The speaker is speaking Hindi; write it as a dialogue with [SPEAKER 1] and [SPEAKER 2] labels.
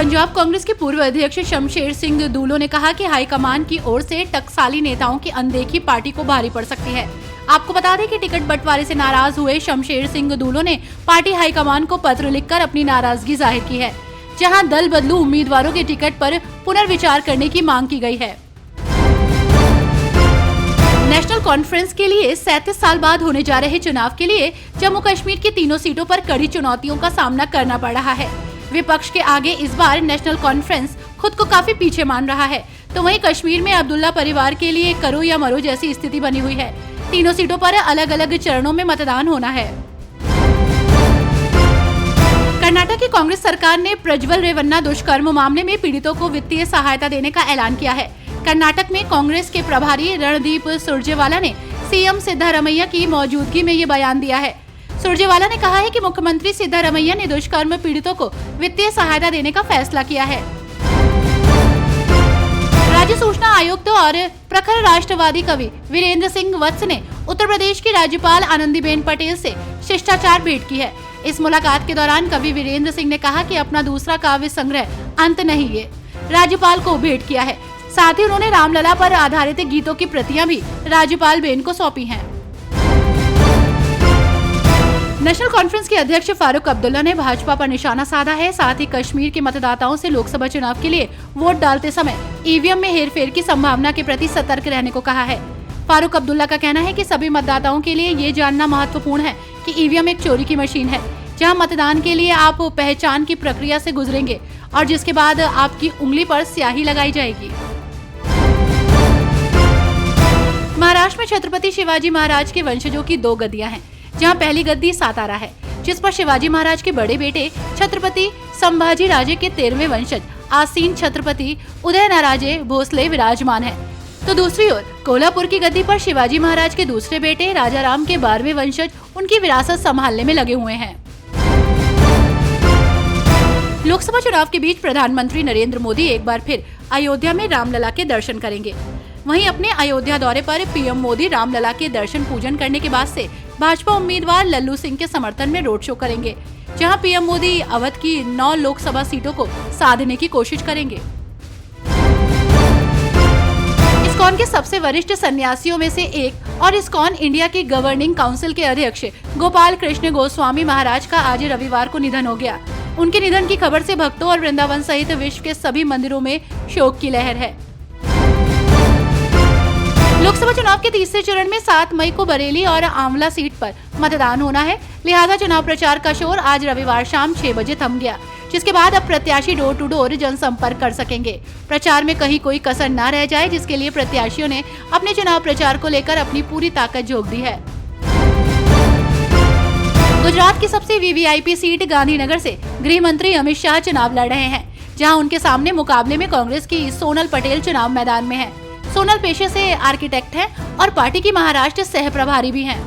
[SPEAKER 1] पंजाब कांग्रेस के पूर्व अध्यक्ष शमशेर सिंह दूलो ने कहा कि हाईकमान की ओर से टकसाली नेताओं की अनदेखी पार्टी को भारी पड़ सकती है। आपको बता दें कि टिकट बंटवारे से नाराज हुए शमशेर सिंह दूलो ने पार्टी हाईकमान को पत्र लिखकर अपनी नाराजगी जाहिर की है, जहां दल बदलू उम्मीदवारों के टिकट पर पुनर्विचार करने की मांग की गई है। नेशनल कॉन्फ्रेंस के लिए 37 साल बाद होने जा रहे चुनाव के लिए जम्मू कश्मीर की तीनों सीटों पर कड़ी चुनौतियों का सामना करना पड़ रहा है। विपक्ष के आगे इस बार नेशनल कॉन्फ्रेंस खुद को काफी पीछे मान रहा है, तो वहीं कश्मीर में अब्दुल्ला परिवार के लिए करो या मरो जैसी स्थिति बनी हुई है। तीनों सीटों पर अलग अलग चरणों में मतदान होना है। कर्नाटक की कांग्रेस सरकार ने प्रज्वल रेवन्ना दुष्कर्म मामले में पीड़ितों को वित्तीय सहायता देने का ऐलान किया है। कर्नाटक में कांग्रेस के प्रभारी रणदीप सुरजेवाला ने सीएम सिद्धारमैया की मौजूदगी में ये बयान दिया है। सुरजेवाला ने कहा है कि मुख्यमंत्री सिद्धारमैया ने दुष्कर्म पीड़ितों को वित्तीय सहायता देने का फैसला किया है। राज्य सूचना आयुक्त और प्रखर राष्ट्रवादी कवि वीरेंद्र सिंह वत्स ने उत्तर प्रदेश की राज्यपाल आनंदीबेन पटेल से शिष्टाचार भेंट की है। इस मुलाकात के दौरान कवि वीरेंद्र सिंह ने कहा कि अपना दूसरा काव्य संग्रह अंत नहीं है राज्यपाल को भेंट किया है। साथ ही उन्होंने रामलला पर आधारित गीतों की प्रतियां भी राज्यपाल बेन को सौंपी हैं। नेशनल कॉन्फ्रेंस के अध्यक्ष फारूक अब्दुल्ला ने भाजपा पर निशाना साधा है। साथ ही कश्मीर के मतदाताओं से लोकसभा चुनाव के लिए वोट डालते समय ईवीएम में हेरफेर की संभावना के प्रति सतर्क रहने को कहा है। फारूक अब्दुल्ला का कहना है कि सभी मतदाताओं के लिए ये जानना महत्वपूर्ण है कि ईवीएम एक चोरी की मशीन है, जहां मतदान के लिए आप पहचान की प्रक्रिया से गुजरेंगे और जिसके बाद आपकी उंगली पर स्याही लगाई जाएगी। महाराष्ट्र में छत्रपति शिवाजी महाराज के वंशजों की 2 गद्दियां हैं, जहां पहली गद्दी सातारा है, जिस पर शिवाजी महाराज के बड़े बेटे छत्रपति संभाजी राजे के 13वें वंशज आसीन छत्रपति उदयनराजे भोसले विराजमान है। तो दूसरी ओर कोल्हापुर की गद्दी पर शिवाजी महाराज के दूसरे बेटे राजाराम के 12वें वंशज उनकी विरासत संभालने में लगे हुए हैं। लोकसभा चुनाव के बीच प्रधानमंत्री नरेंद्र मोदी एक बार फिर अयोध्या में रामलला के दर्शन करेंगे। वहीं अपने अयोध्या दौरे पर पीएम मोदी रामलला के दर्शन पूजन करने के बाद से भाजपा उम्मीदवार लल्लू सिंह के समर्थन में रोड शो करेंगे, जहां पीएम मोदी अवध की 9 लोकसभा सीटों को साधने की कोशिश करेंगे। इस्कॉन के सबसे वरिष्ठ सन्यासियों में से एक और इस्कॉन इंडिया की गवर्निंग काउंसिल के अध्यक्ष गोपाल कृष्ण गोस्वामी महाराज का आज रविवार को निधन हो गया। उनके निधन की खबर से भक्तों और वृंदावन सहित विश्व के सभी मंदिरों में शोक की लहर है। लोकसभा चुनाव के तीसरे चरण में 7 मई को बरेली और आंवला सीट पर मतदान होना है, लिहाजा चुनाव प्रचार का शोर आज रविवार शाम 6 बजे थम गया, जिसके बाद अब प्रत्याशी डोर टू डोर जनसंपर्क कर सकेंगे। प्रचार में कहीं कोई कसर न रह जाए, जिसके लिए प्रत्याशियों ने अपने चुनाव प्रचार को लेकर अपनी पूरी ताकत झोंक दी है। गुजरात की सबसे वीवीआईपी सीट गांधीनगर से गृह मंत्री अमित शाह चुनाव लड़ रहे हैं, जहां उनके सामने मुकाबले में कांग्रेस की सोनल पटेल चुनाव मैदान में है। सोनल पेशे से आर्किटेक्ट हैं और पार्टी की महाराष्ट्र सह प्रभारी भी हैं।